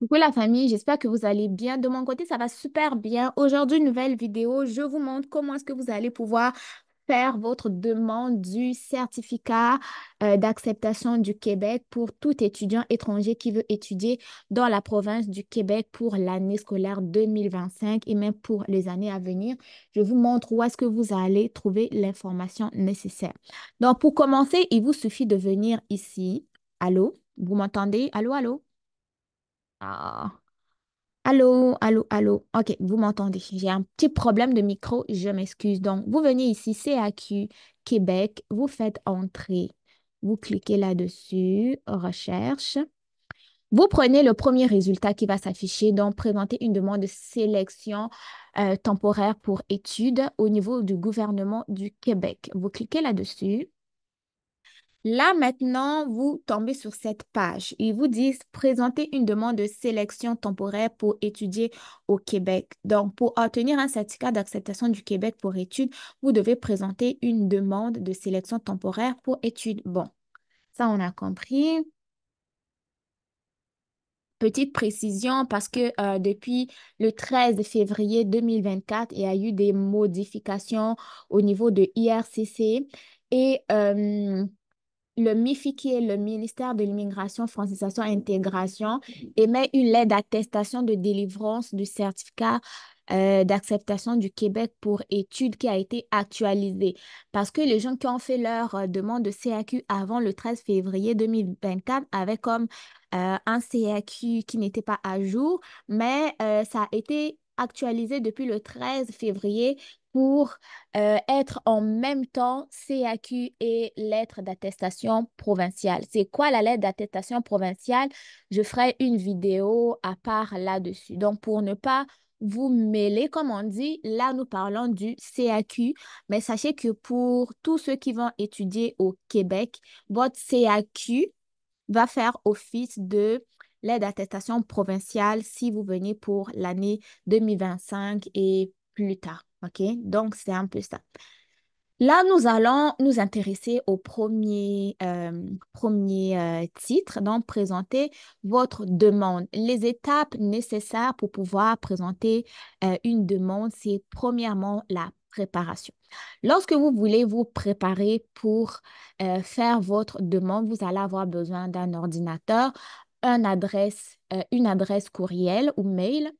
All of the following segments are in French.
Coucou la famille, j'espère que vous allez bien. De mon côté, ça va super bien. Aujourd'hui, nouvelle vidéo, je vous montre comment est-ce que vous allez pouvoir faire votre demande du certificat d'acceptation du Québec pour tout étudiant étranger qui veut étudier dans la province du Québec pour l'année scolaire 2025 et même pour les années à venir. Je vous montre où est-ce que vous allez trouver l'information nécessaire. Donc, pour commencer, il vous suffit de venir ici. Allô? Vous m'entendez? Allô, allô? Ah. Allô, allô, allô. OK, vous m'entendez. J'ai un petit problème de micro, je m'excuse. Donc, vous venez ici, CAQ, Québec, vous faites entrer. Vous cliquez là-dessus, recherche. Vous prenez le premier résultat qui va s'afficher, donc présenter une demande de sélection temporaire pour études au niveau du gouvernement du Québec. Vous cliquez là-dessus. Là, maintenant, vous tombez sur cette page. Ils vous disent présenter une demande de sélection temporaire pour étudier au Québec. Donc, pour obtenir un certificat d'acceptation du Québec pour études, vous devez présenter une demande de sélection temporaire pour études. Bon, ça, on a compris. Petite précision parce que depuis le 13 février 2024, il y a eu des modifications au niveau de IRCC et le MIFI, qui est le ministère de l'Immigration, Francisation et Intégration, émet une lettre d'attestation de délivrance du certificat d'acceptation du Québec pour études qui a été actualisée. Parce que les gens qui ont fait leur demande de CAQ avant le 13 février 2024 avaient comme un CAQ qui n'était pas à jour, mais ça a été actualisé depuis le 13 février pour être en même temps CAQ et lettre d'attestation provinciale. C'est quoi la lettre d'attestation provinciale? Je ferai une vidéo à part là-dessus. Donc, pour ne pas vous mêler, comme on dit, là, nous parlons du CAQ, mais sachez que pour tous ceux qui vont étudier au Québec, votre CAQ va faire office de l'aide d'attestation provinciale si vous venez pour l'année 2025 et plus tard. OK? Donc, c'est un peu ça. Là, nous allons nous intéresser au premier titre, donc présenter votre demande. Les étapes nécessaires pour pouvoir présenter une demande, c'est premièrement la préparation. Lorsque vous voulez vous préparer pour faire votre demande, vous allez avoir besoin d'un ordinateur, une adresse courriel ou mail.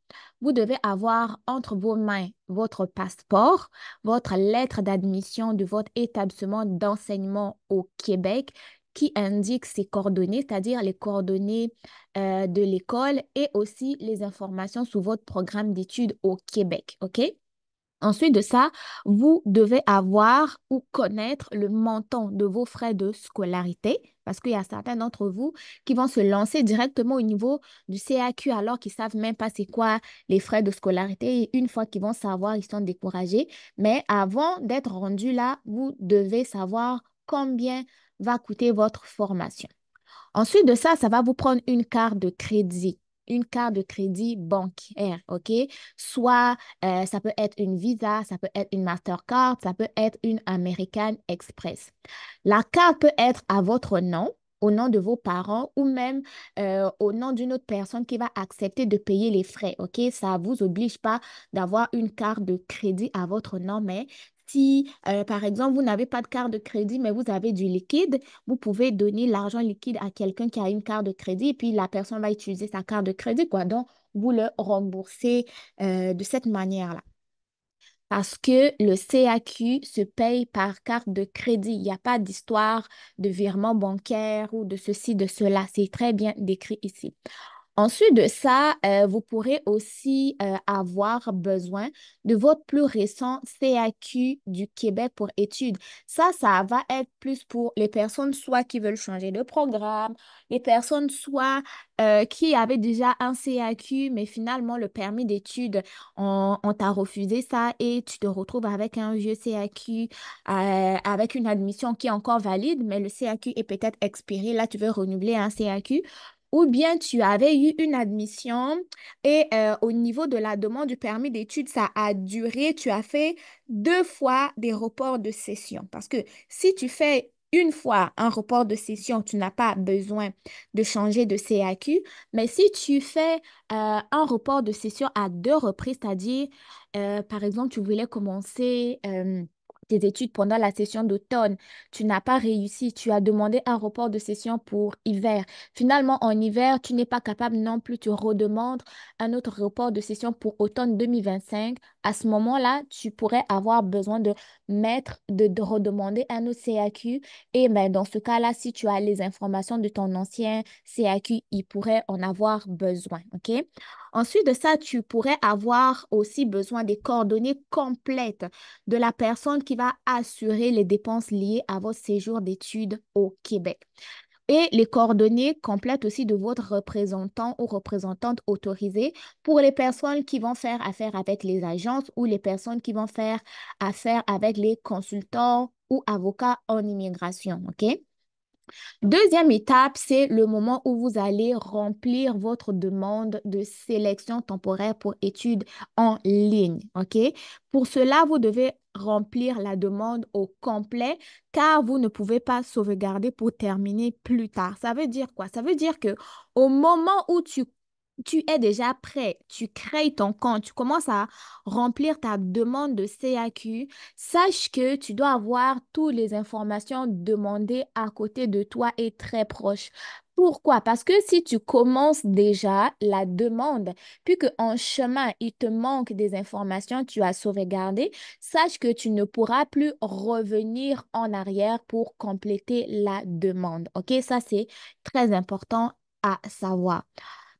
Vous devez avoir entre vos mains votre passeport, votre lettre d'admission de votre établissement d'enseignement au Québec qui indique ses coordonnées, c'est-à-dire les coordonnées de l'école et aussi les informations sur votre programme d'études au Québec. OK? Ensuite de ça, vous devez avoir ou connaître le montant de vos frais de scolarité parce qu'il y a certains d'entre vous qui vont se lancer directement au niveau du CAQ alors qu'ils ne savent même pas c'est quoi les frais de scolarité. Et une fois qu'ils vont savoir, ils sont découragés. Mais avant d'être rendu là, vous devez savoir combien va coûter votre formation. Ensuite de ça, ça va vous prendre une carte de crédit bancaire, OK? Soit ça peut être une Visa, ça peut être une Mastercard, ça peut être une American Express. La carte peut être à votre nom, au nom de vos parents ou même au nom d'une autre personne qui va accepter de payer les frais, OK? Ça ne vous oblige pas d'avoir une carte de crédit à votre nom, mais si, par exemple, vous n'avez pas de carte de crédit, mais vous avez du liquide, vous pouvez donner l'argent liquide à quelqu'un qui a une carte de crédit et puis la personne va utiliser sa carte de crédit, quoi. Donc, vous le remboursez de cette manière-là. Parce que le CAQ se paye par carte de crédit. Il n'y a pas d'histoire de virement bancaire ou de ceci, de cela. C'est très bien décrit ici. Ensuite de ça, vous pourrez aussi avoir besoin de votre plus récent CAQ du Québec pour études. Ça va être plus pour les personnes soit qui veulent changer de programme, les personnes soit qui avaient déjà un CAQ, mais finalement le permis d'études, on t'a refusé ça et tu te retrouves avec un vieux CAQ, avec une admission qui est encore valide, mais le CAQ est peut-être expiré. Là, tu veux renouveler un CAQ. Ou bien tu avais eu une admission et au niveau de la demande du permis d'études, ça a duré, tu as fait deux fois des reports de session. Parce que si tu fais une fois un report de session, tu n'as pas besoin de changer de CAQ. Mais si tu fais un report de session à deux reprises, c'est-à-dire, par exemple, tu voulais commencer tes études pendant la session d'automne, tu n'as pas réussi, tu as demandé un report de session pour hiver. Finalement, en hiver, tu n'es pas capable non plus, tu redemandes un autre report de session pour automne 2025. À ce moment-là, tu pourrais avoir besoin de redemander un autre CAQ. Et ben, dans ce cas-là, si tu as les informations de ton ancien CAQ, il pourrait en avoir besoin. OK? Ensuite de ça, tu pourrais avoir aussi besoin des coordonnées complètes de la personne qui va assurer les dépenses liées à votre séjour d'études au Québec. Et les coordonnées complètes aussi de votre représentant ou représentante autorisée pour les personnes qui vont faire affaire avec les agences ou les personnes qui vont faire affaire avec les consultants ou avocats en immigration. OK? Deuxième étape, c'est le moment où vous allez remplir votre demande de sélection temporaire pour études en ligne. OK? Pour cela, vous devez remplir la demande au complet car vous ne pouvez pas sauvegarder pour terminer plus tard. Ça veut dire quoi? Ça veut dire que au moment où tu es déjà prêt, tu crées ton compte, tu commences à remplir ta demande de CAQ, sache que tu dois avoir toutes les informations demandées à côté de toi et très proche. Pourquoi? Parce que si tu commences déjà la demande, puis qu'en chemin, il te manque des informations, tu as sauvegardé, sache que tu ne pourras plus revenir en arrière pour compléter la demande. OK? Ça, c'est très important à savoir.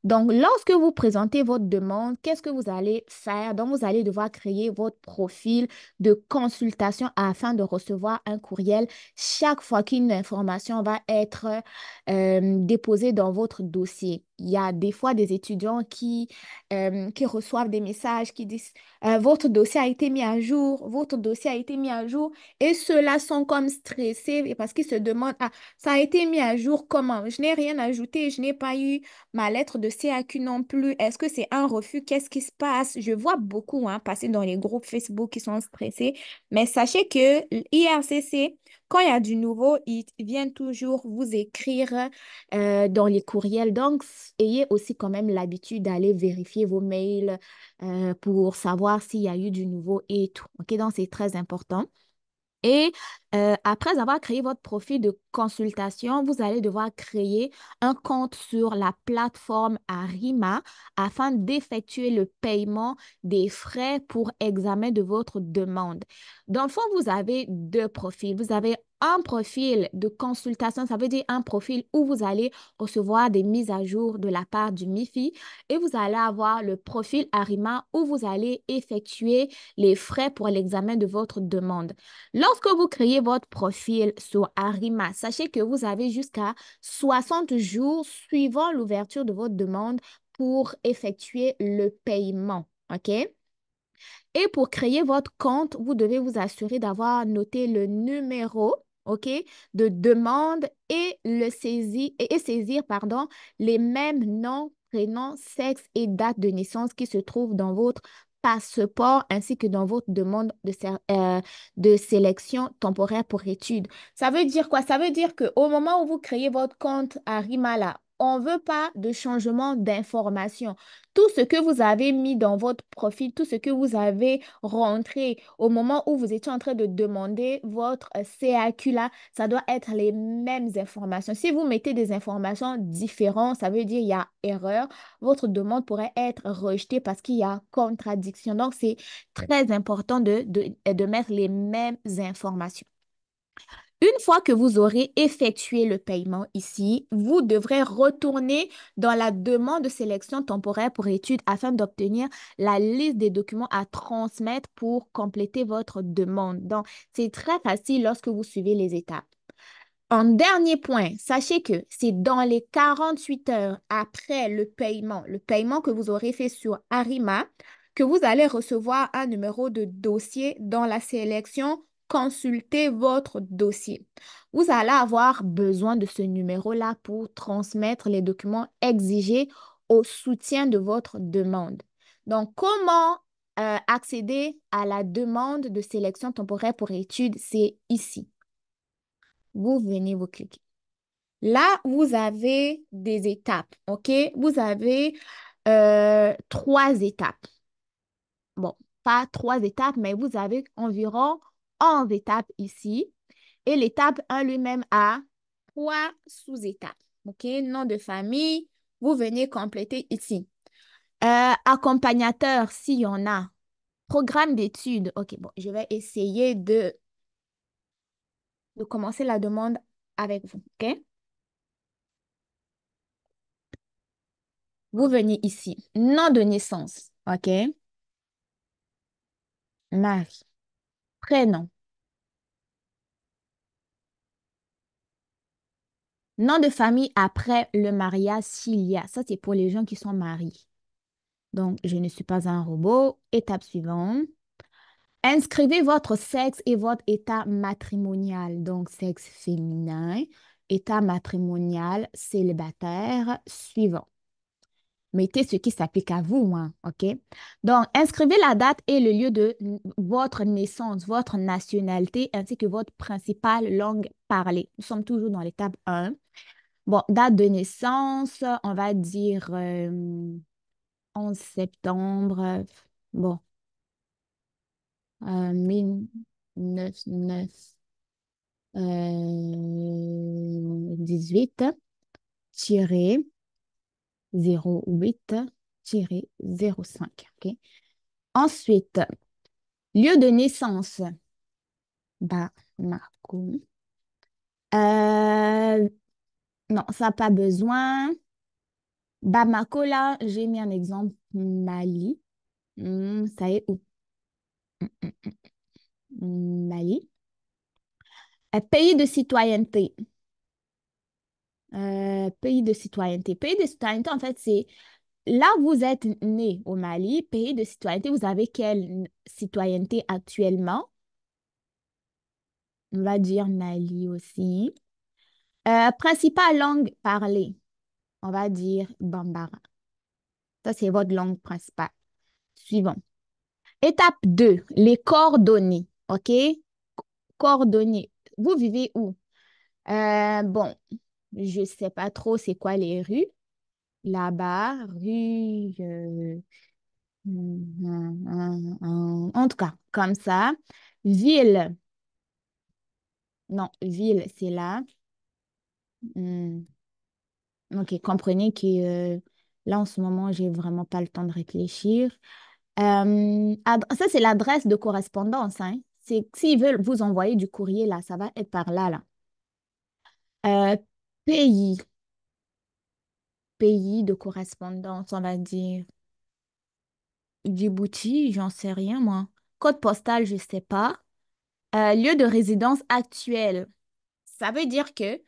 Donc, lorsque vous présentez votre demande, qu'est-ce que vous allez faire? Donc, vous allez devoir créer votre profil de consultation afin de recevoir un courriel chaque fois qu'une information va être déposée dans votre dossier. Il y a des fois des étudiants qui reçoivent des messages qui disent votre dossier a été mis à jour, votre dossier a été mis à jour, et ceux-là sont comme stressés parce qu'ils se demandent, ah, ça a été mis à jour comment? Je n'ai rien ajouté, je n'ai pas eu ma lettre de CAQ non plus. Est-ce que c'est un refus? Qu'est-ce qui se passe? Je vois beaucoup passer dans les groupes Facebook qui sont stressés. Mais sachez que l'IRCC, quand il y a du nouveau, ils viennent toujours vous écrire dans les courriels. Donc, ayez aussi quand même l'habitude d'aller vérifier vos mails pour savoir s'il y a eu du nouveau et tout. OK? Donc, c'est très important. Et après avoir créé votre profil de consultation, vous allez devoir créer un compte sur la plateforme Arima afin d'effectuer le paiement des frais pour examen de votre demande. Dans le fond, vous avez deux profils. Vous avez un profil de consultation, ça veut dire un profil où vous allez recevoir des mises à jour de la part du MIFI, et vous allez avoir le profil Arima où vous allez effectuer les frais pour l'examen de votre demande. Lorsque vous créez votre profil sur Arima, sachez que vous avez jusqu'à 60 jours suivant l'ouverture de votre demande pour effectuer le paiement. OK? Et pour créer votre compte, vous devez vous assurer d'avoir noté le numéro, OK, de demande et saisir, pardon, les mêmes noms, prénoms, sexe et date de naissance qui se trouvent dans votre passeport ainsi que dans votre demande de sélection temporaire pour études. Ça veut dire quoi? Ça veut dire qu'au moment où vous créez votre compte à Rimala, on ne veut pas de changement d'information. Tout ce que vous avez mis dans votre profil, tout ce que vous avez rentré au moment où vous étiez en train de demander votre CAQ là, ça doit être les mêmes informations. Si vous mettez des informations différentes, ça veut dire qu'il y a erreur. Votre demande pourrait être rejetée parce qu'il y a contradiction. Donc, c'est très important de mettre les mêmes informations. Une fois que vous aurez effectué le paiement ici, vous devrez retourner dans la demande de sélection temporaire pour études afin d'obtenir la liste des documents à transmettre pour compléter votre demande. Donc, c'est très facile lorsque vous suivez les étapes. En dernier point, sachez que c'est dans les 48 heures après le paiement que vous aurez fait sur Arima, que vous allez recevoir un numéro de dossier dans la sélection Consultez votre dossier. Vous allez avoir besoin de ce numéro-là pour transmettre les documents exigés au soutien de votre demande. Donc, comment accéder à la demande de sélection temporaire pour études? C'est ici. Vous venez, vous cliquez. Là, vous avez des étapes, OK? Vous avez trois étapes. Bon, pas trois étapes, mais vous avez environ 11 étapes ici. Et l'étape 1 lui-même a trois sous-étapes. OK? Nom de famille, vous venez compléter ici. Accompagnateur, s'il y en a. Programme d'études. OK, bon, je vais essayer de commencer la demande avec vous. OK? Vous venez ici. Nom de naissance. OK? Marie. Prénom. Nom de famille après le mariage s'il y a. Ça, c'est pour les gens qui sont mariés. Donc, je ne suis pas un robot. Étape suivante. Inscrivez votre sexe et votre état matrimonial. Donc, sexe féminin, état matrimonial, célibataire, suivant. Mettez ce qui s'applique à vous, hein, OK? Donc, inscrivez la date et le lieu de votre naissance, votre nationalité, ainsi que votre principale langue parlée. Nous sommes toujours dans l'étape 1. Bon, date de naissance, on va dire 11 septembre, bon, 1918 08-05. OK? Ensuite, lieu de naissance, Bamako. Euh, non, ça n'a pas besoin. Bamako, là, j'ai mis un exemple, Mali. Ça est où? Mali. Pays de citoyenneté. Pays de citoyenneté. Pays de citoyenneté, en fait, c'est là où vous êtes né au Mali. Pays de citoyenneté, vous avez quelle citoyenneté actuellement? On va dire Mali aussi. Principale langue parlée, on va dire Bambara. Ça, c'est votre langue principale. Suivant. Étape 2, les coordonnées. OK? Coordonnées. Vous vivez où? Bon, je ne sais pas trop c'est quoi les rues. Là-bas, rue. En tout cas, comme ça. Ville. Non, ville, c'est là. Hmm, ok, comprenez que là, en ce moment, j'ai vraiment pas le temps de réfléchir. Ça, c'est l'adresse de correspondance, hein. C'est, s'ils veulent vous envoyer du courrier, là, ça va être par là, là. Euh, pays, pays de correspondance, on va dire. Djibouti, j'en sais rien, moi. Code postal, je sais pas. Lieu de résidence actuel. Ça veut dire que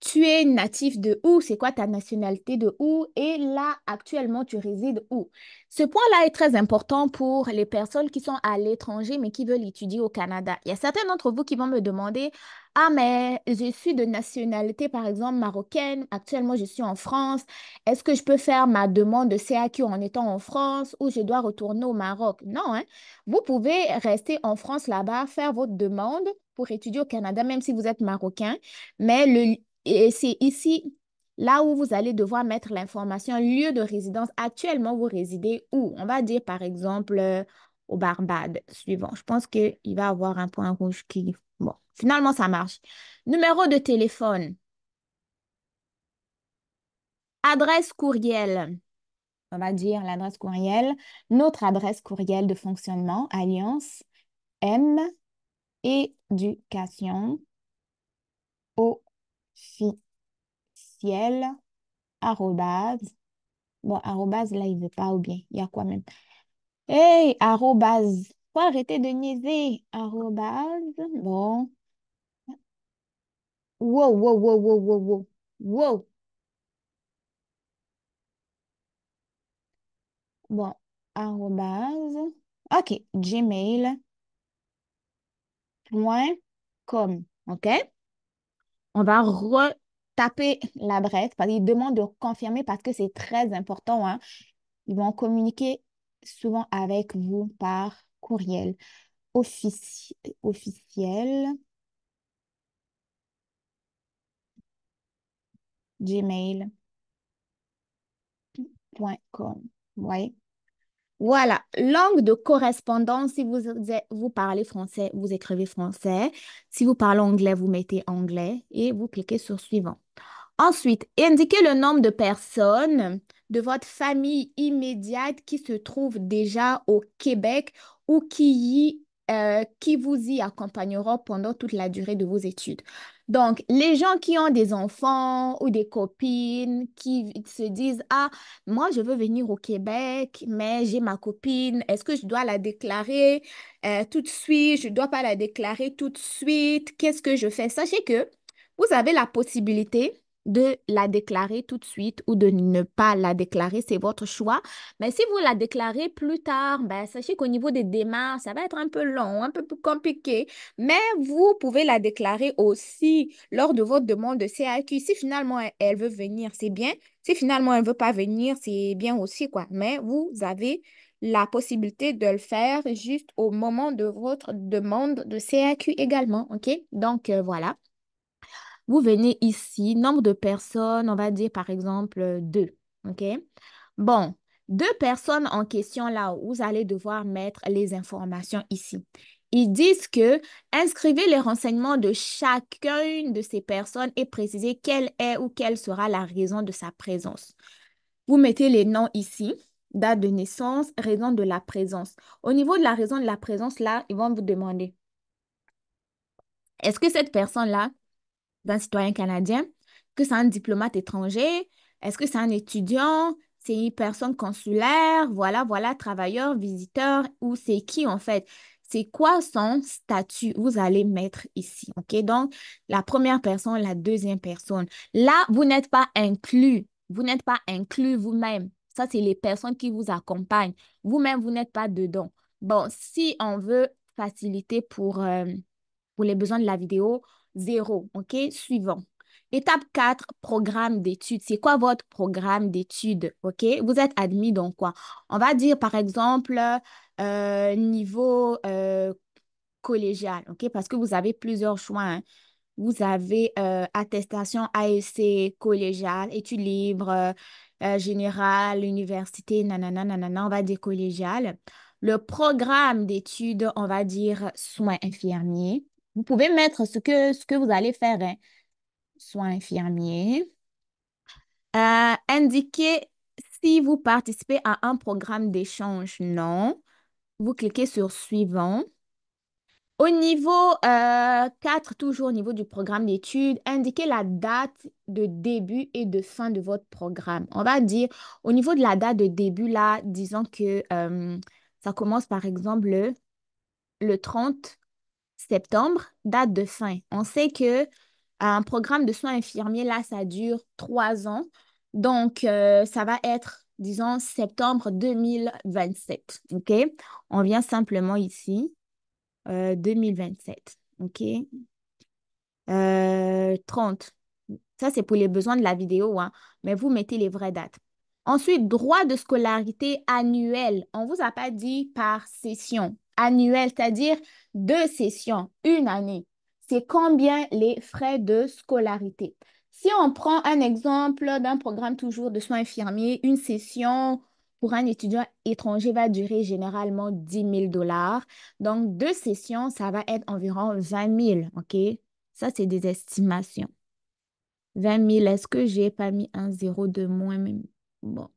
tu es natif de où? C'est quoi ta nationalité de où? Et là, actuellement, tu résides où? Ce point-là est très important pour les personnes qui sont à l'étranger, mais qui veulent étudier au Canada. Il y a certains d'entre vous qui vont me demander, ah, mais je suis de nationalité, par exemple, marocaine. Actuellement, je suis en France. Est-ce que je peux faire ma demande de CAQ en étant en France ou je dois retourner au Maroc? Non, hein. Vous pouvez rester en France là-bas, faire votre demande pour étudier au Canada, même si vous êtes marocain. Mais et c'est ici, là où vous allez devoir mettre l'information lieu de résidence. Actuellement, vous résidez où? On va dire, par exemple, au Barbade. Suivant. Je pense qu'il va avoir un point rouge qui... Bon, finalement, ça marche. Numéro de téléphone. Adresse courriel. On va dire l'adresse courriel. Notre adresse courriel de fonctionnement. Alliance M. Éducation officielle. Arrobase. Bon, arrobase, là, il ne veut pas ou bien. Il y a quoi même? Hey, arrobase. Faut arrêter de niaiser. Arrobase. Bon. Wow, wow, wow, wow, wow, wow. Wow. Bon, arrobase. OK, gmail.com. OK? On va retaper l'adresse parce qu'il demande de confirmer parce que c'est très important, hein. Ils vont communiquer souvent avec vous par courriel officiel. gmail.com. Ouais. Voilà, langue de correspondance, si vous parlez français, vous écrivez français. Si vous parlez anglais, vous mettez anglais et vous cliquez sur suivant. Ensuite, indiquez le nombre de personnes de votre famille immédiate qui se trouvent déjà au Québec ou qui vous y accompagneront pendant toute la durée de vos études. Donc, les gens qui ont des enfants ou des copines qui se disent, ah, moi, je veux venir au Québec, mais j'ai ma copine, est-ce que je dois la déclarer tout de suite? Je ne dois pas la déclarer tout de suite. Qu'est-ce que je fais? Sachez que vous avez la possibilité de la déclarer tout de suite ou de ne pas la déclarer, c'est votre choix. Mais si vous la déclarez plus tard, ben, sachez qu'au niveau des démarches, ça va être un peu long, un peu plus compliqué. Mais vous pouvez la déclarer aussi lors de votre demande de CAQ. Si finalement elle veut venir, c'est bien. Si finalement elle ne veut pas venir, c'est bien aussi, quoi. Mais vous avez la possibilité de le faire juste au moment de votre demande de CAQ également, OK? Donc, voilà. Vous venez ici, nombre de personnes, on va dire par exemple deux. OK? Bon, deux personnes en question là, vous allez devoir mettre les informations ici. Ils disent que inscrivez les renseignements de chacune de ces personnes et précisez quelle est ou quelle sera la raison de sa présence. Vous mettez les noms ici, date de naissance, raison de la présence. Au niveau de la raison de la présence, là, ils vont vous demander, est-ce que cette personne-là d'un citoyen canadien, que c'est un diplomate étranger, est-ce que c'est un étudiant, c'est une personne consulaire, voilà, voilà, travailleur, visiteur, ou c'est qui en fait? C'est quoi son statut? Vous allez mettre ici, OK? Donc, la première personne, la deuxième personne. Là, vous n'êtes pas inclus. Vous n'êtes pas inclus vous-même. Ça, c'est les personnes qui vous accompagnent. Vous-même, vous n'êtes pas dedans. Bon, si on veut faciliter pour les besoins de la vidéo, zéro. OK? Suivant. Étape 4, programme d'études. C'est quoi votre programme d'études? OK? Vous êtes admis dans quoi? On va dire, par exemple, niveau collégial. OK? Parce que vous avez plusieurs choix, hein. Vous avez attestation AEC collégiale, études libres, générale, université, nanana, nanana, on va dire collégial. Le programme d'études, on va dire soins infirmiers. Vous pouvez mettre ce que vous allez faire, hein. Soins infirmiers. Indiquez si vous participez à un programme d'échange. Non. Vous cliquez sur suivant. Au niveau 4, toujours au niveau du programme d'études, indiquez la date de début et de fin de votre programme. On va dire, au niveau de la date de début, là, disons que ça commence par exemple le 30 septembre, date de fin. On sait que un programme de soins infirmiers, là, ça dure 3 ans. Donc, ça va être, disons, septembre 2027. OK? On vient simplement ici. 2027. OK? 30. Ça, c'est pour les besoins de la vidéo, hein, mais vous mettez les vraies dates. Ensuite, droit de scolarité annuel. On ne vous a pas dit par session. Annuel, c'est-à-dire 2 sessions, une année. C'est combien les frais de scolarité? Si on prend un exemple d'un programme toujours de soins infirmiers, une session pour un étudiant étranger va durer généralement 10 000 $. Donc, 2 sessions, ça va être environ 20 000, OK? Ça, c'est des estimations. 20 000, est-ce que j'ai pas mis un zéro de moins même? Bon,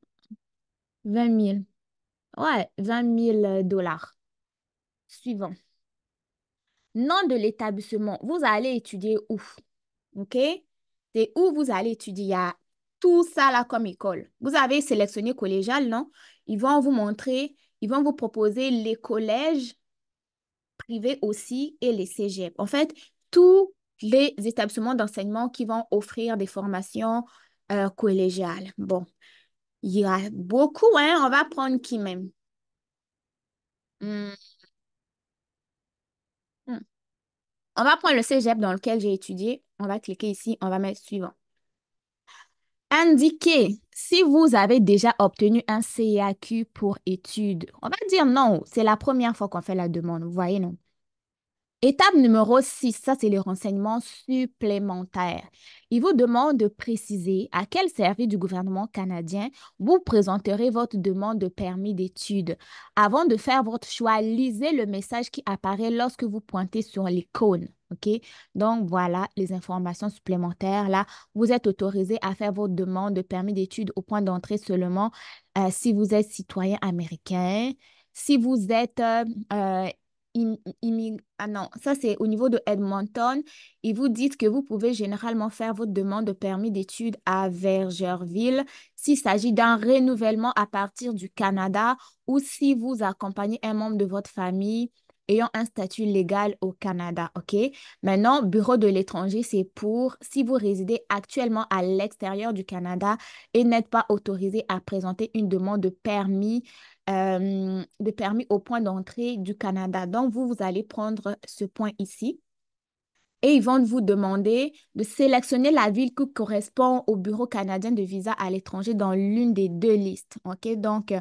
20 000. Ouais, 20 000 $. Suivant. Nom de l'établissement. Vous allez étudier où? OK? C'est où vous allez étudier. Il y a tout ça là comme école. Vous avez sélectionné collégial, non? Ils vont vous montrer, ils vont vous proposer les collèges privés aussi et les cégeps. En fait, tous les établissements d'enseignement qui vont offrir des formations collégiales. Bon, il y a beaucoup, hein? On va prendre qui même? Hmm, hmm. On va prendre le cégep dans lequel j'ai étudié. On va cliquer ici, on va mettre suivant. Indiquez si vous avez déjà obtenu un CAQ pour études. On va dire non, c'est la première fois qu'on fait la demande. Vous voyez, non? Étape numéro 6, ça c'est les renseignements supplémentaires. Il vous demande de préciser à quel service du gouvernement canadien vous présenterez votre demande de permis d'études. Avant de faire votre choix, lisez le message qui apparaît lorsque vous pointez sur l'icône. OK? Donc voilà les informations supplémentaires. Là, vous êtes autorisé à faire votre demande de permis d'études au point d'entrée seulement si vous êtes citoyen américain. Si vous êtes ah non, ça c'est au niveau de Edmonton. Ils vous disent que vous pouvez généralement faire votre demande de permis d'études à Vergerville s'il s'agit d'un renouvellement à partir du Canada ou si vous accompagnez un membre de votre famille ayant un statut légal au Canada, OK? Maintenant, bureau de l'étranger, c'est pour si vous résidez actuellement à l'extérieur du Canada et n'êtes pas autorisé à présenter une demande de permis au point d'entrée du Canada. Donc, vous allez prendre ce point ici et ils vont vous demander de sélectionner la ville qui correspond au Bureau canadien de visa à l'étranger dans l'une des deux listes. OK? Donc,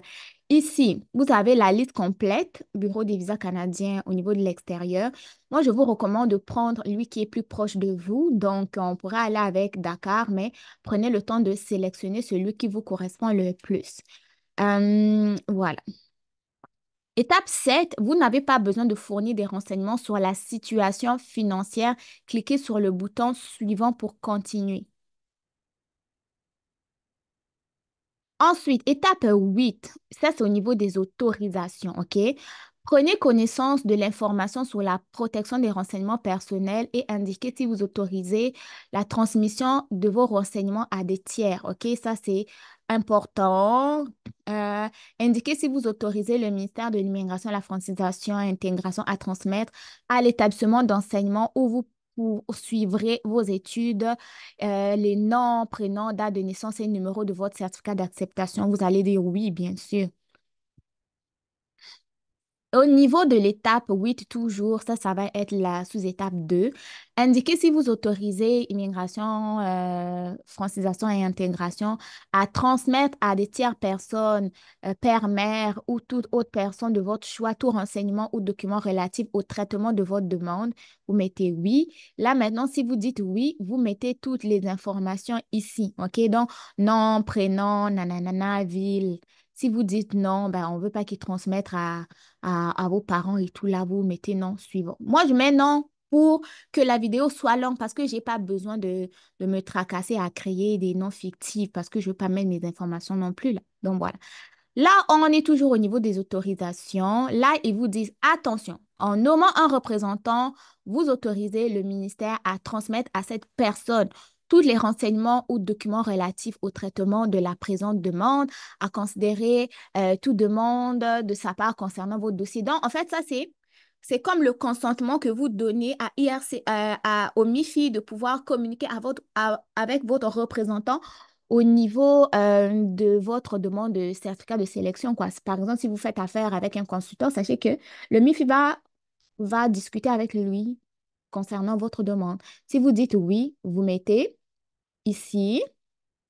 ici, vous avez la liste complète, Bureau des visas canadiens au niveau de l'extérieur. Moi, je vous recommande de prendre lui qui est plus proche de vous. Donc, on pourrait aller avec Dakar, mais prenez le temps de sélectionner celui qui vous correspond le plus. Voilà. Étape 7, vous n'avez pas besoin de fournir des renseignements sur la situation financière. Cliquez sur le bouton suivant pour continuer. Ensuite, étape 8, ça c'est au niveau des autorisations, OK? Prenez connaissance de l'information sur la protection des renseignements personnels et indiquez si vous autorisez la transmission de vos renseignements à des tiers, OK? Ça c'est important. Euh, Indiquez si vous autorisez le ministère de l'Immigration, la francisation et l'intégration à transmettre à l'établissement d'enseignement où vous poursuivrez vos études les noms, prénoms, date de naissance et numéro de votre certificat d'acceptation. Vous allez dire oui, bien sûr. Au niveau de l'étape 8 toujours, ça va être la sous-étape 2. Indiquez si vous autorisez immigration, francisation et intégration à transmettre à des tierces personnes, père, mère ou toute autre personne de votre choix, tout renseignement ou document relatif au traitement de votre demande. Vous mettez oui. Là, maintenant, si vous dites oui, vous mettez toutes les informations ici. OK? Donc, nom, prénom, nanana, ville. Si vous dites non, ben, on ne veut pas qu'ils transmettent à vos parents et tout, là, vous mettez non suivant. Moi, je mets non pour que la vidéo soit longue parce que je n'ai pas besoin de me tracasser à créer des noms fictifs parce que je ne veux pas mettre mes informations non plus là. Donc voilà. Là, on est toujours au niveau des autorisations. Là, ils vous disent, attention, en nommant un représentant, vous autorisez le ministère à transmettre à cette personne tous les renseignements ou documents relatifs au traitement de la présente demande, à considérer toute demande de sa part concernant votre dossier. Donc, en fait, ça, c'est comme le consentement que vous donnez à IRC, au MIFI de pouvoir communiquer avec votre représentant au niveau de votre demande de certificat de sélection, quoi. Par exemple, si vous faites affaire avec un consultant, sachez que le MIFI va discuter avec lui concernant votre demande. Si vous dites oui, vous mettez ici.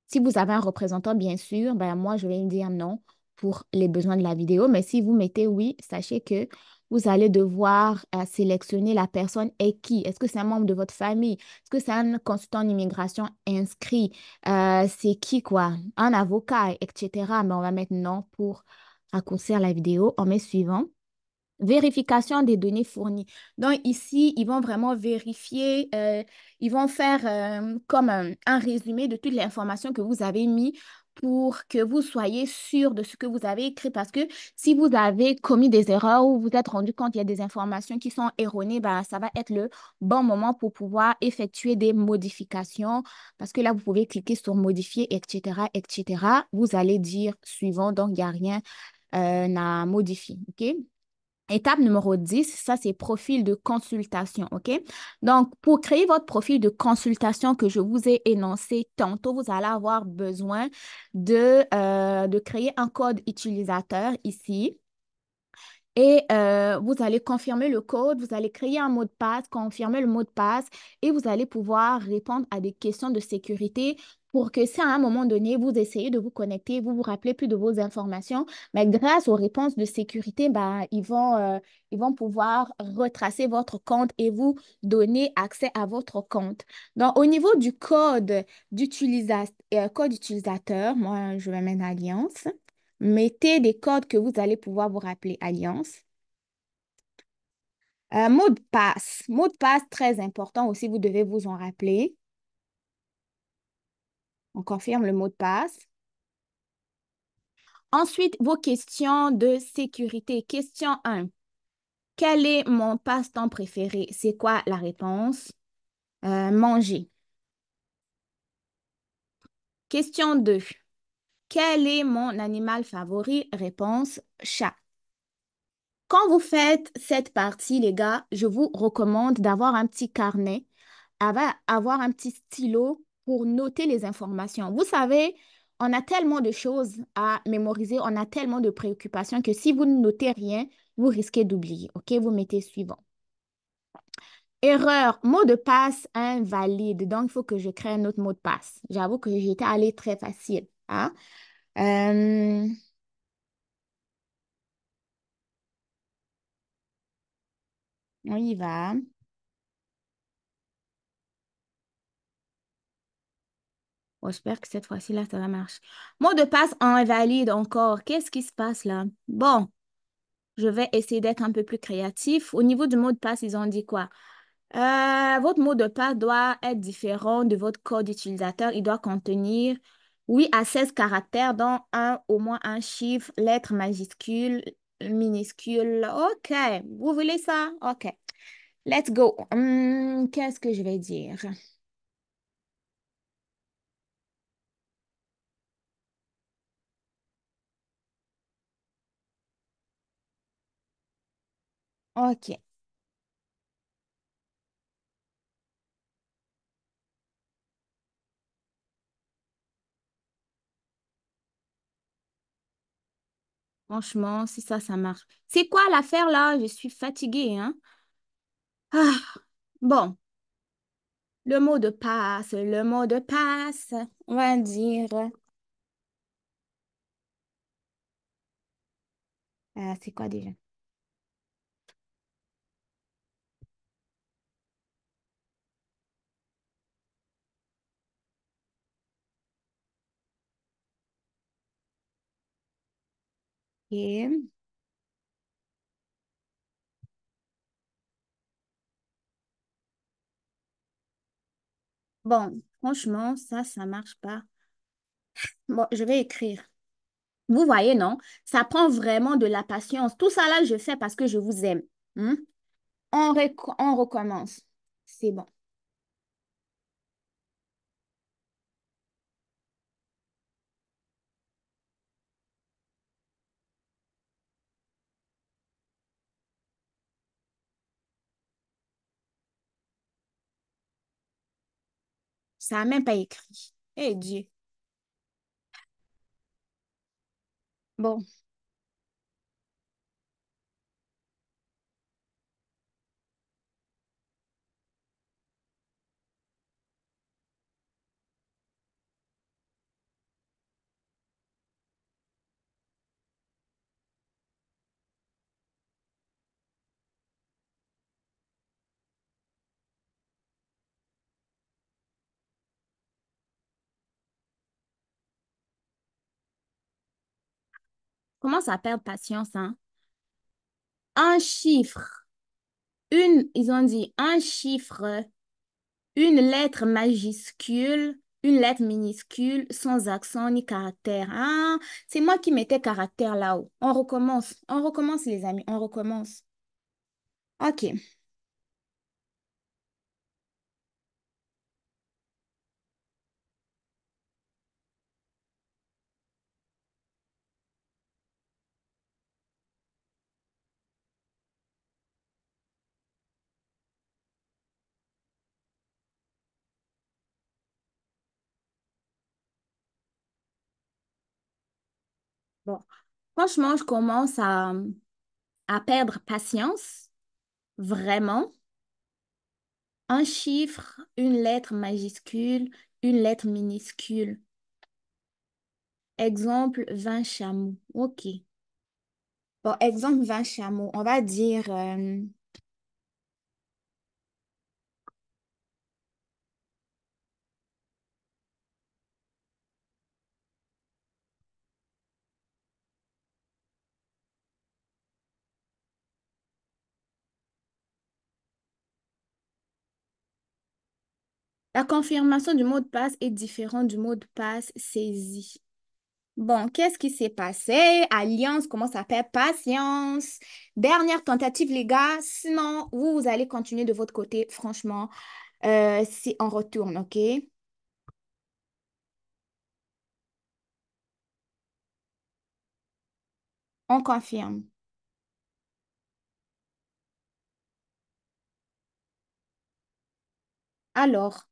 Si vous avez un représentant, bien sûr, ben moi, je vais dire non pour les besoins de la vidéo. Mais si vous mettez oui, sachez que vous allez devoir sélectionner la personne et qui. Est-ce que c'est un membre de votre famille? Est-ce que c'est un consultant en immigration inscrit? C'est qui, quoi? Un avocat, etc. Mais on va mettre non pour raccourcir la vidéo. On met suivant. Vérification des données fournies. Donc ici, ils vont vraiment vérifier, ils vont faire comme un résumé de toute l'information que vous avez mis pour que vous soyez sûr de ce que vous avez écrit. Parce que si vous avez commis des erreurs ou vous êtes rendu compte qu'il y a des informations qui sont erronées, ben, ça va être le bon moment pour pouvoir effectuer des modifications. Parce que là, vous pouvez cliquer sur modifier, etc., etc. Vous allez dire suivant, donc il n'y a rien à modifier. OK? Étape numéro 10, ça c'est profil de consultation, OK? Donc, pour créer votre profil de consultation que je vous ai énoncé tantôt, vous allez avoir besoin de créer un code utilisateur ici. Et vous allez confirmer le code, vous allez créer un mot de passe, confirmer le mot de passe et vous allez pouvoir répondre à des questions de sécurité pour que si à un moment donné, vous essayez de vous connecter, vous vous rappelez plus de vos informations, mais grâce aux réponses de sécurité, bah, ils vont pouvoir retracer votre compte et vous donner accès à votre compte. Donc, au niveau du code utilisateur, moi, je vais mettre Alliance. Mettez des codes que vous allez pouvoir vous rappeler Alliance. Mot de passe. Mot de passe très important aussi, vous devez vous en rappeler. On confirme le mot de passe. Ensuite, vos questions de sécurité. Question 1. Quel est mon passe-temps préféré? C'est quoi la réponse? Manger. Question 2. Quel est mon animal favori? Réponse, chat. Quand vous faites cette partie, les gars, je vous recommande d'avoir un petit carnet, avoir un petit stylo pour noter les informations. Vous savez, on a tellement de choses à mémoriser, on a tellement de préoccupations que si vous ne notez rien, vous risquez d'oublier. OK, vous mettez suivant. Erreur, mot de passe invalide. Donc, il faut que je crée un autre mot de passe. J'avoue que j'étais allée très facile. Hein? Euh, on y va. Bon, j'espère que cette fois-ci, là, ça va marcher. Mot de passe invalide encore. Qu'est-ce qui se passe là? Bon, je vais essayer d'être un peu plus créatif. Au niveau du mot de passe, ils ont dit quoi? Votre mot de passe doit être différent de votre code utilisateur. Il doit contenir 8 à 16 caractères, dont au moins un chiffre, lettre majuscule, minuscule. OK. Vous voulez ça? OK. Let's go. Qu'est-ce que je vais dire? OK. Franchement, si ça marche. C'est quoi l'affaire là? Je suis fatiguée, hein? Ah, bon, le mot de passe, on va dire. C'est quoi déjà? Ok. Bon, franchement, ça marche pas. Bon, je vais écrire. Vous voyez, non? Ça prend vraiment de la patience. Tout ça là, je fais parce que je vous aime. Hmm? On recommence. C'est bon. Ça n'a même pas écrit. Eh Dieu. Bon, commence à perdre patience, hein? Un chiffre. Ils ont dit un chiffre, une lettre majuscule, une lettre minuscule, sans accent ni caractère. Ah, c'est moi qui mettais caractère là-haut. On recommence les amis, on recommence. OK. Bon. Franchement, je commence à perdre patience, vraiment. Un chiffre, une lettre majuscule, Une lettre minuscule. Exemple, 20 chameaux. OK. Bon, exemple, 20 chameaux. On va dire la confirmation du mot de passe est différente du mot de passe saisi. Bon, qu'est-ce qui s'est passé? Alliance, comment ça s'appelle? Patience. Dernière tentative, les gars. Sinon, vous allez continuer de votre côté. Franchement, si on retourne, OK? On confirme. Alors,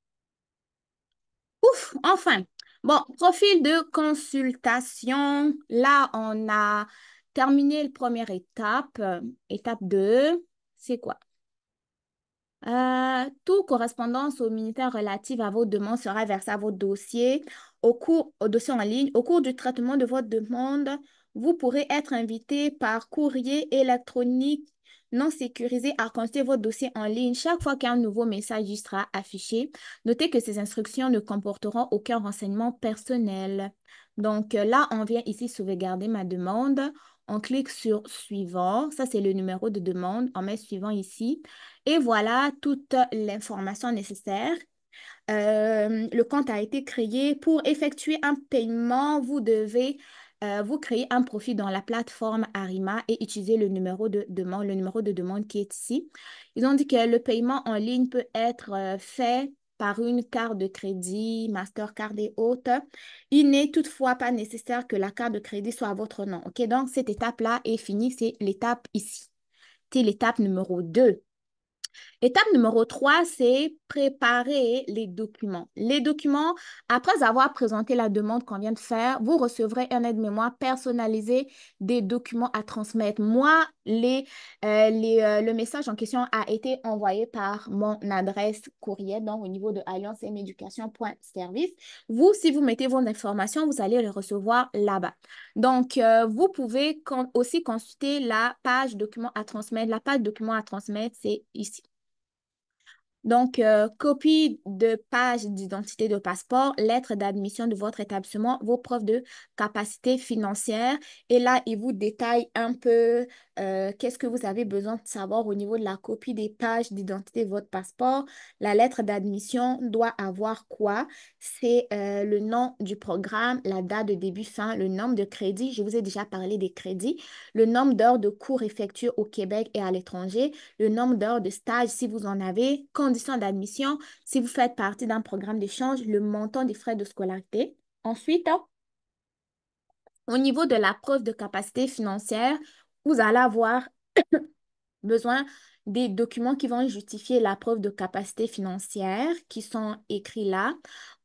ouf, enfin. Bon, profil de consultation. Là, on a terminé la première étape. Étape 2, c'est quoi? Toute correspondance aux militaires relative à vos demandes sera versée à votre dossier au dossier en ligne. Au cours du traitement de votre demande, vous pourrez être invité par courrier électronique non sécurisé à consulter votre dossier en ligne chaque fois qu'un nouveau message y sera affiché. Notez que ces instructions ne comporteront aucun renseignement personnel. Donc là, on vient ici sauvegarder ma demande. On clique sur suivant. Ça, c'est le numéro de demande. On met suivant ici. Et voilà toute l'information nécessaire. Le compte a été créé. Pour effectuer un paiement, vous devez vous créer un profil dans la plateforme Arima et utiliser le numéro de demande qui est ici. Ils ont dit que le paiement en ligne peut être fait par une carte de crédit, Mastercard et autres. Il n'est toutefois pas nécessaire que la carte de crédit soit à votre nom. OK, donc cette étape-là est finie. C'est l'étape ici. C'est l'étape numéro 2. Étape numéro 3, c'est préparer les documents. Les documents, après avoir présenté la demande qu'on vient de faire, vous recevrez un aide-mémoire personnalisé des documents à transmettre. Moi, le message en question a été envoyé par mon adresse courriel, donc au niveau de allianceméducation.service. Vous, si vous mettez vos informations, vous allez les recevoir là-bas. Donc, vous pouvez aussi consulter la page documents à transmettre. La page documents à transmettre, c'est ici. Donc, copie de page d'identité de passeport, lettre d'admission de votre établissement, vos preuves de capacité financière. Et là, il vous détaille un peu qu'est-ce que vous avez besoin de savoir au niveau de la copie des pages d'identité de votre passeport. La lettre d'admission doit avoir quoi? C'est le nom du programme, la date de début, fin, le nombre de crédits. Je vous ai déjà parlé des crédits. Le nombre d'heures de cours effectués au Québec et à l'étranger, le nombre d'heures de stage si vous en avez, conditions d'admission si vous faites partie d'un programme d'échange, le montant des frais de scolarité. Ensuite, au niveau de la preuve de capacité financière, vous allez avoir besoin des documents qui vont justifier la preuve de capacité financière qui sont écrits là.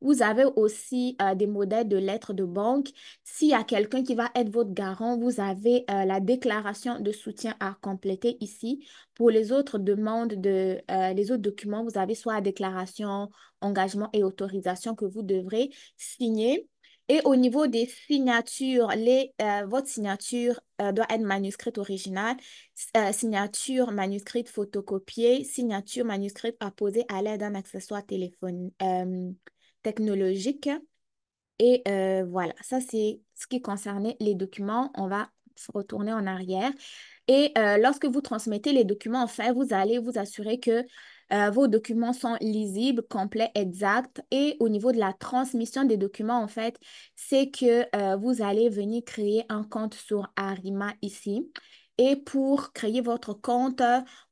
Vous avez aussi des modèles de lettres de banque. S'il y a quelqu'un qui va être votre garant, vous avez la déclaration de soutien à compléter ici. Pour les autres les autres documents, vous avez soit la déclaration, engagement et autorisation que vous devrez signer. Et au niveau des signatures, votre signature doit être manuscrite originale, signature manuscrite photocopiée, signature manuscrite apposée à l'aide d'un accessoire technologique. Et voilà, ça c'est ce qui concernait les documents. On va retourner en arrière. Et lorsque vous transmettez les documents, en fait, vous allez vous assurer que vos documents sont lisibles, complets, exacts. Et au niveau de la transmission des documents, en fait, c'est que vous allez venir créer un compte sur Arima ici. Et pour créer votre compte,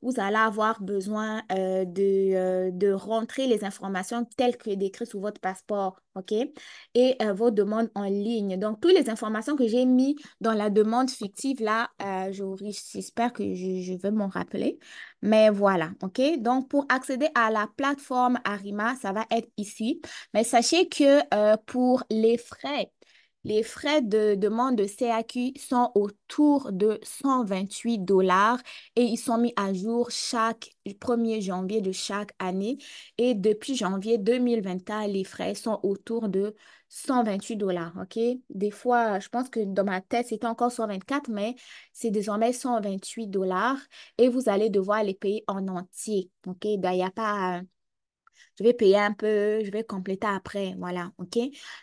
vous allez avoir besoin de rentrer les informations telles que décrites sur votre passeport, OK? Et vos demandes en ligne. Donc, toutes les informations que j'ai mises dans la demande fictive, là, j'espère que je vais m'en rappeler. Mais voilà, OK? Donc, pour accéder à la plateforme Arima, ça va être ici. Mais sachez que pour les frais, Les frais de demande de CAQ sont autour de 128 $ et ils sont mis à jour chaque 1er janvier de chaque année. Et depuis janvier 2024, les frais sont autour de 128 $, OK? Des fois, je pense que dans ma tête, c'était encore 124, mais c'est désormais 128 $ et vous allez devoir les payer en entier, OK? Il n'y a pas je vais payer un peu, je vais compléter après. Voilà, OK?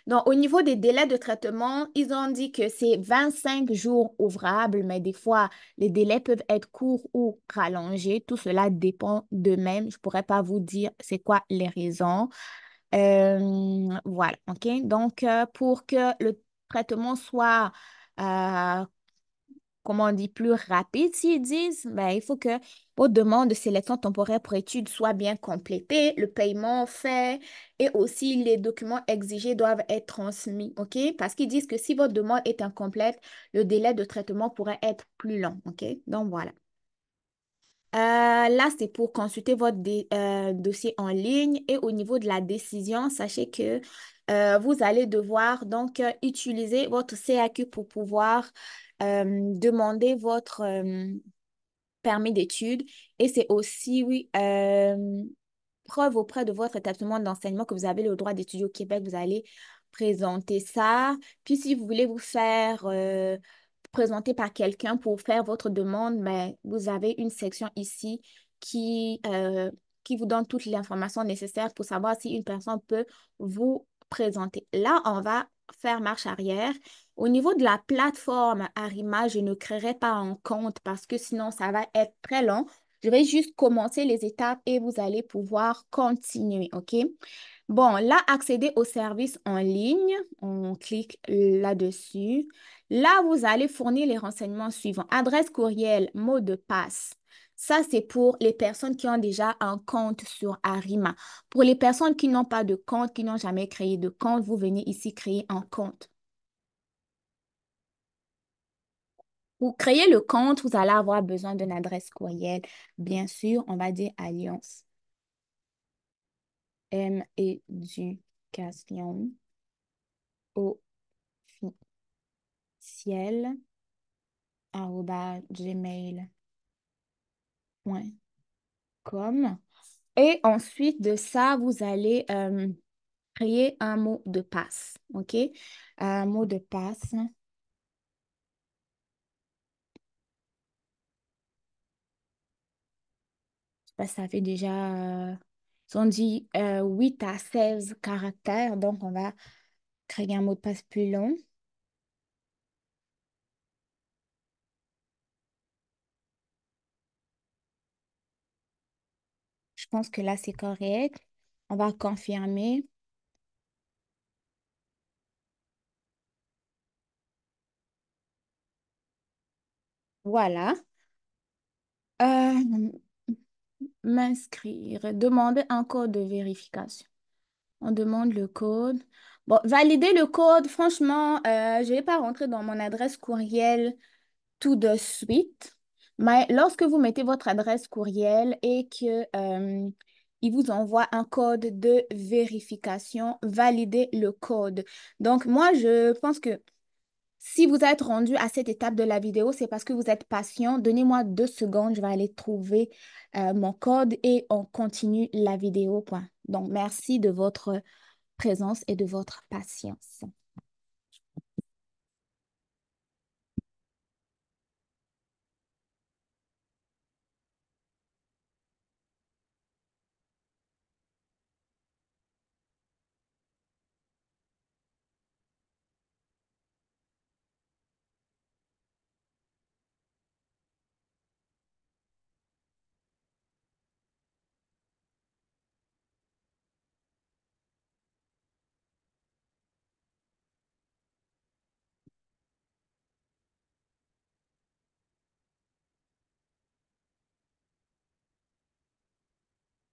Donc, au niveau des délais de traitement, ils ont dit que c'est 25 jours ouvrables, mais des fois, les délais peuvent être courts ou rallongés. Tout cela dépend d'eux-mêmes. Je ne pourrais pas vous dire c'est quoi les raisons. Voilà, OK? Donc, pour que le traitement soit comment on dit, plus rapide, s'ils disent, ben, il faut que vos demandes de sélection temporaire pour études soient bien complétées, le paiement fait et aussi les documents exigés doivent être transmis, OK? Parce qu'ils disent que si votre demande est incomplète, le délai de traitement pourrait être plus long, OK? Donc voilà. Là, c'est pour consulter votre dossier en ligne et au niveau de la décision, sachez que vous allez devoir donc utiliser votre CAQ pour pouvoir demander votre permis d'études et c'est aussi, oui, preuve auprès de votre établissement d'enseignement que vous avez le droit d'étudier au Québec. Vous allez présenter ça. Puis si vous voulez vous faire présenter par quelqu'un pour faire votre demande, ben, vous avez une section ici qui vous donne toute l'information nécessaire pour savoir si une personne peut vous présenter. Là, on va faire marche arrière. Au niveau de la plateforme Arima, je ne créerai pas un compte parce que sinon, ça va être très long. Je vais juste commencer les étapes et vous allez pouvoir continuer, OK? Bon, là, accéder au service en ligne, on clique là-dessus. Là, vous allez fournir les renseignements suivants. Adresse courriel, mot de passe. Ça, c'est pour les personnes qui ont déjà un compte sur Arima. Pour les personnes qui n'ont pas de compte, qui n'ont jamais créé de compte, vous venez ici créer un compte. Pour créer le compte, vous allez avoir besoin d'une adresse courriel. Bien sûr, on va dire Alliance M éducation officielle arobase gmail.com. Et ensuite de ça, vous allez créer un mot de passe. OK? Un mot de passe. Ça fait déjà, ils ont dit 8 à 16 caractères. Donc, on va créer un mot de passe plus long. Je pense que là, c'est correct. On va confirmer. Voilà. Euh, M'inscrire. Demander un code de vérification. On demande le code. Bon, valider le code, franchement, je ne vais pas rentrer dans mon adresse courriel tout de suite. Mais lorsque vous mettez votre adresse courriel et que, il vous envoie un code de vérification, validez le code. Donc, moi, je pense que si vous êtes rendu à cette étape de la vidéo, c'est parce que vous êtes patient. Donnez-moi 2 secondes, je vais aller trouver mon code et on continue la vidéo. Point. Donc, merci de votre présence et de votre patience.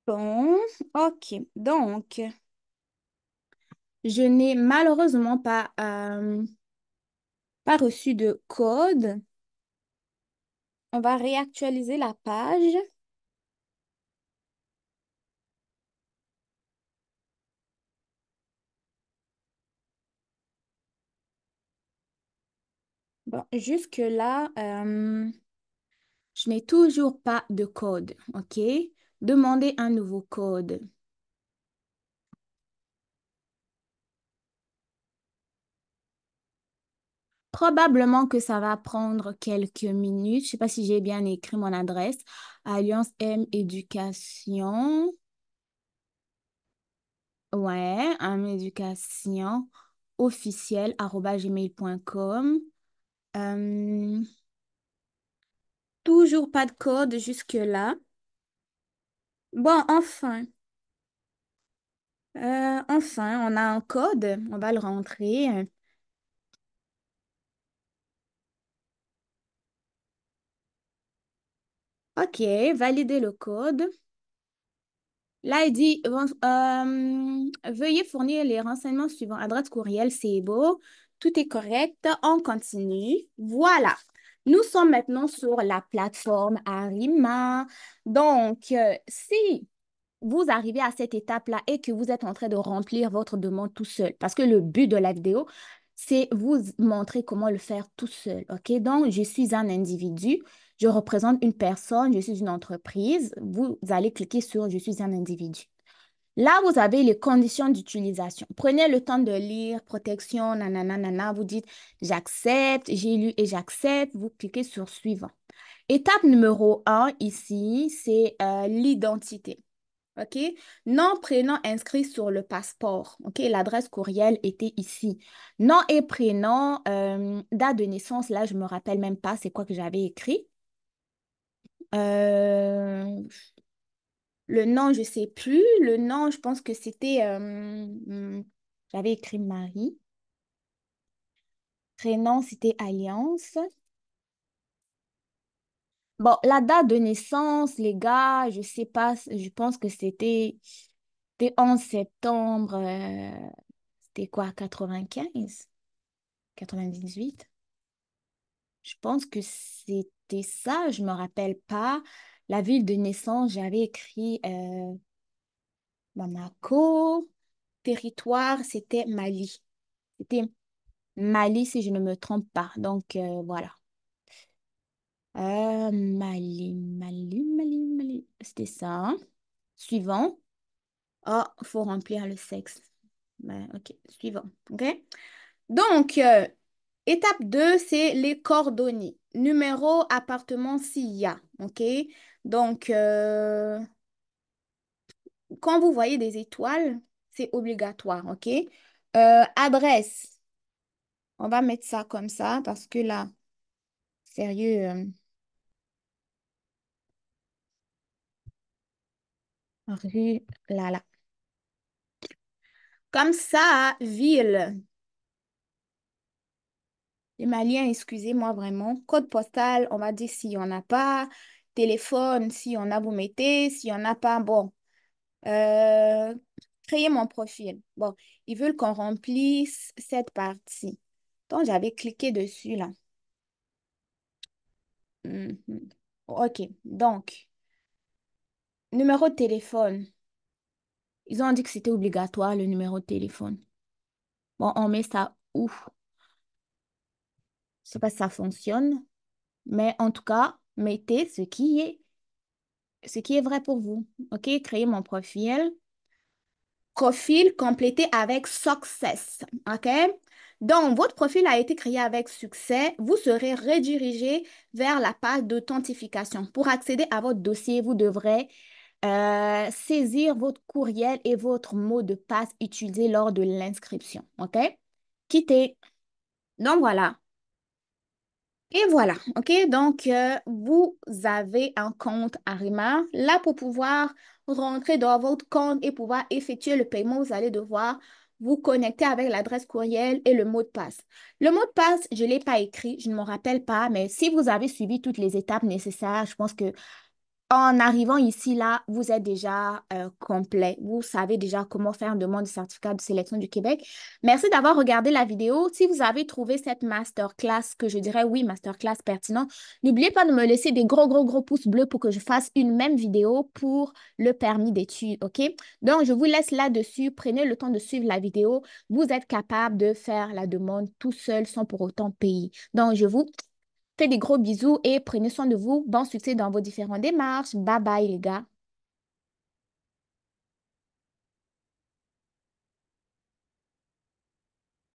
Bon, ok. Donc, je n'ai malheureusement pas reçu de code. On va réactualiser la page. Bon, jusque-là, je n'ai toujours pas de code, OK? Demandez un nouveau code. Probablement que ça va prendre quelques minutes. Je ne sais pas si j'ai bien écrit mon adresse. Alliance M Éducation. Ouais, M Éducation officiel @gmail.com. Euh, toujours pas de code jusque-là. Bon, enfin, on a un code. On va le rentrer. OK, valider le code. Là, il dit, bon, veuillez fournir les renseignements suivants. Adresse courriel, c'est beau. Tout est correct. On continue. Voilà. Nous sommes maintenant sur la plateforme Arima. Donc, si vous arrivez à cette étape-là et que vous êtes en train de remplir votre demande tout seul, parce que le but de la vidéo, c'est vous montrer comment le faire tout seul. OK? Donc, je suis un individu. Je représente une personne, je suis une entreprise. Vous allez cliquer sur Je suis un individu. Là, vous avez les conditions d'utilisation. Prenez le temps de lire, protection, nanana, nanana. Vous dites j'accepte, j'ai lu et j'accepte. Vous cliquez sur suivant. Étape numéro un ici, c'est l'identité. OK? Nom, prénom inscrit sur le passeport. OK? L'adresse courriel était ici. Nom et prénom, date de naissance, là, je ne me rappelle même pas c'est quoi que j'avais écrit. Euh, le nom, je ne sais plus. Le nom, je pense que c'était... j'avais écrit Marie. Prénom, c'était Alliance. Bon, la date de naissance, les gars, je sais pas, je pense que c'était 11 septembre, c'était quoi, 95, 98. Je pense que c'était ça, je me rappelle pas. La ville de naissance, j'avais écrit Bamako. Territoire, c'était Mali. C'était Mali, si je ne me trompe pas. Donc, voilà. Mali. C'était ça, hein. Suivant. Ah, il faut remplir le sexe. Ben, OK, suivant. OK? Donc, étape 2, c'est les coordonnées. Numéro, appartement, s'il y a. OK? Donc, quand vous voyez des étoiles, c'est obligatoire. OK? Adresse, on va mettre ça comme ça parce que là, sérieux, rue, là. Comme ça, ville. Les Maliens, excusez-moi vraiment. Code postal, on va dire s'il n'y en a pas. Téléphone, s'il y en a, vous mettez. S'il n'y en a pas, bon. Euh, créer mon profil. Bon, ils veulent qu'on remplisse cette partie. Donc, j'avais cliqué dessus là. Mhm. OK. Donc, numéro de téléphone. Ils ont dit que c'était obligatoire, le numéro de téléphone. Bon, on met ça où? Je sais pas si ça fonctionne, mais en tout cas, mettez ce qui est vrai pour vous. OK? Créer mon profil. Profil complété avec success. OK? Donc, votre profil a été créé avec succès. Vous serez redirigé vers la page d'authentification. Pour accéder à votre dossier, vous devrez saisir votre courriel et votre mot de passe utilisé lors de l'inscription. OK? Quittez. Donc, voilà. Et voilà, OK? Donc, vous avez un compte Arima. Là, pour pouvoir rentrer dans votre compte et pouvoir effectuer le paiement, vous allez devoir vous connecter avec l'adresse courriel et le mot de passe. Le mot de passe, je ne l'ai pas écrit, je ne me rappelle pas, mais si vous avez suivi toutes les étapes nécessaires, je pense que En arrivant ici, là, vous êtes déjà complet. Vous savez déjà comment faire une demande de certificat de sélection du Québec. Merci d'avoir regardé la vidéo. Si vous avez trouvé cette masterclass, que je dirais oui, masterclass pertinent, n'oubliez pas de me laisser des gros, gros, gros pouces bleus pour que je fasse une même vidéo pour le permis d'études, OK? Donc, je vous laisse là-dessus. Prenez le temps de suivre la vidéo. Vous êtes capable de faire la demande tout seul sans pour autant payer. Donc, je vous fais des gros bisous et prenez soin de vous. Bon succès dans vos différentes démarches. Bye bye les gars.